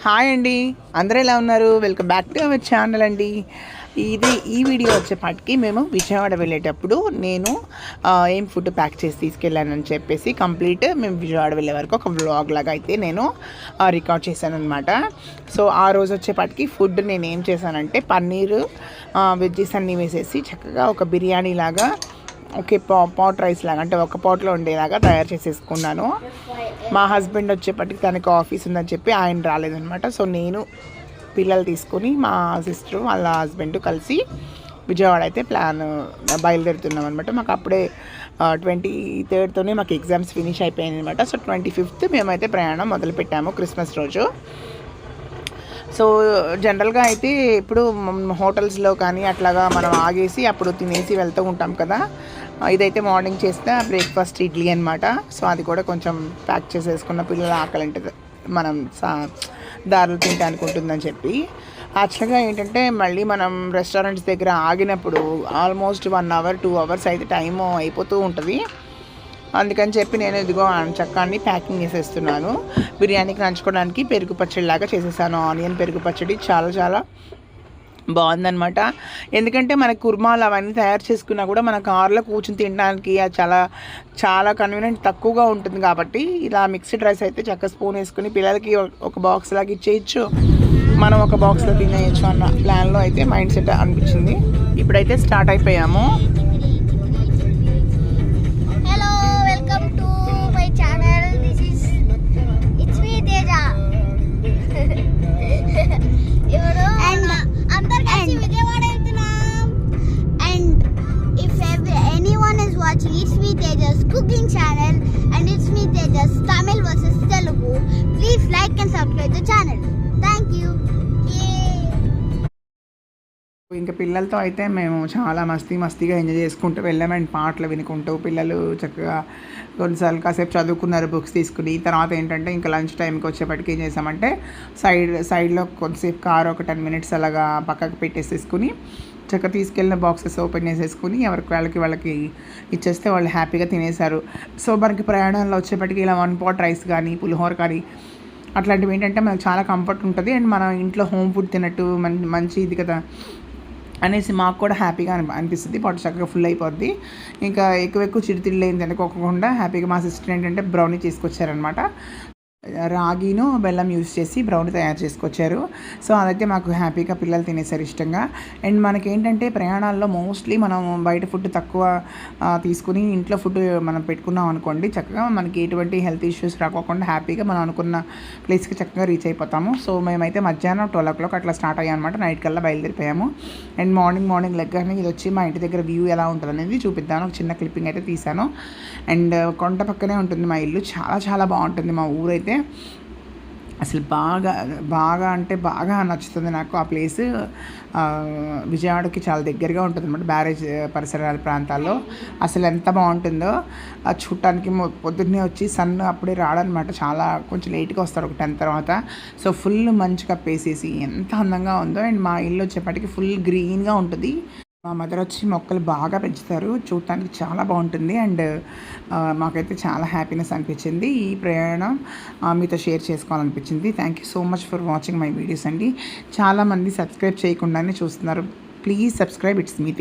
Hi అండి, అందరూ ఎలా ఉన్నారు? Welcome back to our channel అండి. ఈ వీడియో వచ్చేపాటికి మేము విజయవాడ వెళ్ళేటప్పుడు నేను ఏం ఫుడ్ ప్యాక్ చేసి తీసుకెళ్ళానని చెప్పేసి కంప్లీట్ మేము విజయవాడ వెళ్ళే వరకు ఒక వ్లాగ్ లాగా అయితే నేను రికార్డ్ చేశాను అనమాట. సో ఆ రోజు వచ్చేపాటికి ఫుడ్ నేను ఏం చేశానంటే పన్నీరు వెజ్జీస్ అన్నీ వేసేసి చక్కగా ఒక బిర్యానీ లాగా ఒకే పాట్ రైస్ లాగా అంటే ఒక పాట్లో ఉండేలాగా తయారు చేసేసుకున్నాను. మా హస్బెండ్ వచ్చేప్పటికి తనకి ఆఫీస్ ఉందని చెప్పి ఆయన రాలేదనమాట. సో నేను పిల్లలు తీసుకొని మా సిస్టర్ వాళ్ళ హస్బెండ్ కలిసి విజయవాడ అయితే బయలుదేరుతున్నాం అనమాట. మాకు అప్పుడే 23rd మాకు ఎగ్జామ్స్ ఫినిష్ అయిపోయాయి అనమాట. సో 25th మేమైతే ప్రయాణం మొదలుపెట్టాము క్రిస్మస్ రోజు. సో జనరల్గా అయితే ఇప్పుడు హోటల్స్లో కానీ అట్లాగా మనం ఆగేసి అప్పుడు తినేసి వెళ్తూ ఉంటాం కదా. ఇదైతే మార్నింగ్ చేస్తే బ్రేక్ఫాస్ట్ ఇడ్లీ అనమాట. సో అది కూడా కొంచెం ప్యాక్ చేసేసుకున్న పిల్లలు ఆకలి ఉంటుంది మనం దారులు తింటే అనుకుంటుందని చెప్పి. యాక్చువల్గా ఏంటంటే మళ్ళీ మనం రెస్టారెంట్స్ దగ్గర ఆగినప్పుడు ఆల్మోస్ట్ 1 hour 2 hours అయితే టైము అయిపోతూ ఉంటుంది. అందుకని చెప్పి నేను ఇదిగో చక్కాన్ని ప్యాకింగ్ చేసేస్తున్నాను. బిర్యానీకి నంచుకోవడానికి పెరుగు పచ్చడిలాగా చేసేసాను. ఆనియన్ పెరుగు పచ్చడి చాలా చాలా బాగుందనమాట. ఎందుకంటే మన కుర్మాలు అవన్నీ తయారు చేసుకున్నా కూడా మన కార్లో కూర్చుని తినడానికి అది చాలా చాలా కన్వీనియంట్ తక్కువగా ఉంటుంది. కాబట్టి ఇలా మిక్స్డ్ రైస్ అయితే చక్క స్పూన్ వేసుకుని పిల్లలకి ఒక బాక్స్ లాగా ఇచ్చేయచ్చు, మనం ఒక బాక్స్లో తినేయచ్చు అన్న ప్లాన్లో అయితే మైండ్ సెట్ అనిపించింది. ఇప్పుడైతే స్టార్ట్ అయిపోయాము. Watching It's Me Tejas cooking channel and It's Me Tejas Tamil versus Telugu. Please like and subscribe the channel. Thank you. ఇంకా పిల్లలతో అయితే మేము చాలా మస్తీగా ఎంజాయ్ చేసుకుంటూ వెళ్ళామండి. పాటలు వినుకుంటూ పిల్లలు చక్కగా కొన్నిసార్లు కాసేపు చదువుకున్నారు బుక్స్ తీసుకుని. తర్వాత ఏంటంటే ఇంకా లంచ్ టైంకి వచ్చేప్పటికి ఏం చేసామంటే సైడ్లో కొద్దిసేపు కారు ఒక 10 minutes అలాగా పక్కకు పెట్టేసేసుకుని చక్కగా తీసుకెళ్ళిన బాక్సెస్ ఓపెన్ చేసేసుకుని వాళ్ళకి ఇచ్చేస్తే వాళ్ళు హ్యాపీగా తినేశారు. సో మనకి ప్రయాణంలో వచ్చేప్పటికి ఇలా 1 pot రైస్ కానీ పులిహోర కానీ అట్లాంటివి ఏంటంటే మనకు చాలా కంఫర్ట్ ఉంటుంది. అండ్ మనం ఇంట్లో హోమ్ ఫుడ్ తిన్నట్టు మంచి ఇది కదా అనేసి మాకు కూడా హ్యాపీగా అనిపిస్తుంది. పొట్ట చక్కగా ఫుల్ అయిపోద్ది. ఇంకా ఎక్కువ చిరుతిళ్ళు ఏం తినకోకుండా హ్యాపీగా మా సిస్టర్ ఏంటంటే బ్రౌనీ తీసుకొచ్చారనమాట. రాగిను బెల్లం యూజ్ చేసి బ్రౌనీ తయారు చేసుకొచ్చారు. సో అదైతే మాకు హ్యాపీగా పిల్లలు తినేసారు ఇష్టంగా. అండ్ మనకేంటంటే ప్రయాణాల్లో మోస్ట్లీ మనం బయట ఫుడ్ తక్కువ తీసుకుని ఇంట్లో ఫుడ్ మనం పెట్టుకున్నాం అనుకోండి, చక్కగా మనకి ఎటువంటి హెల్త్ ఇష్యూస్ రాకోకుండా హ్యాపీగా మనం అనుకున్న ప్లేస్కి చక్కగా రీచ్ అయిపోతాము. సో మేమైతే మధ్యాహ్నం 12 o'clock అట్లా స్టార్ట్ అయ్యాం అనమాట. నైట్ కల్లా బయలుదేరిపోయాము. అండ్ మార్నింగ్ లెగ్గానే ఇది వచ్చి మా ఇంటి దగ్గర వ్యూ ఎలా ఉంటుంది అనేది చూపిద్దాను. ఒక చిన్న క్లిప్పింగ్ అయితే తీసాను. అండ్ కొండ పక్కనే ఉంటుంది మా ఇల్లు. చాలా చాలా బాగుంటుంది మా ఊరైతే. అసలు బాగా అంటే బాగా నచ్చుతుంది నాకు ఆ ప్లేస్. విజయవాడకి చాలా దగ్గరగా ఉంటుంది అన్నమాట, బ్యారేజ్ పరిసరాల ప్రాంతాల్లో. అసలు ఎంత బాగుంటుందో చూడటానికి. పొద్దున్నే వచ్చి సన్ అప్పుడే రాడనమాట, చాలా కొంచెం లేట్గా వస్తారు ఒక 10 తర్వాత. సో ఫుల్ మంచు కప్పేసేసి ఎంత అందంగా ఉందో. అండ్ మా ఇల్లు వచ్చేప్పటికి ఫుల్ గ్రీన్గా ఉంటుంది. మా మదర్ వచ్చి మొక్కలు బాగా పెంచుతారు, చూడటానికి చాలా బాగుంటుంది. అండ్ మాకైతే చాలా హ్యాపీనెస్ అనిపించింది. ఈ ప్రయాణం మీతో షేర్ చేసుకోవాలనిపించింది. Thank you so much for watching my videos అండి. చాలామంది సబ్స్క్రైబ్ చేయకుండానే చూస్తున్నారు. Please subscribe. It's me.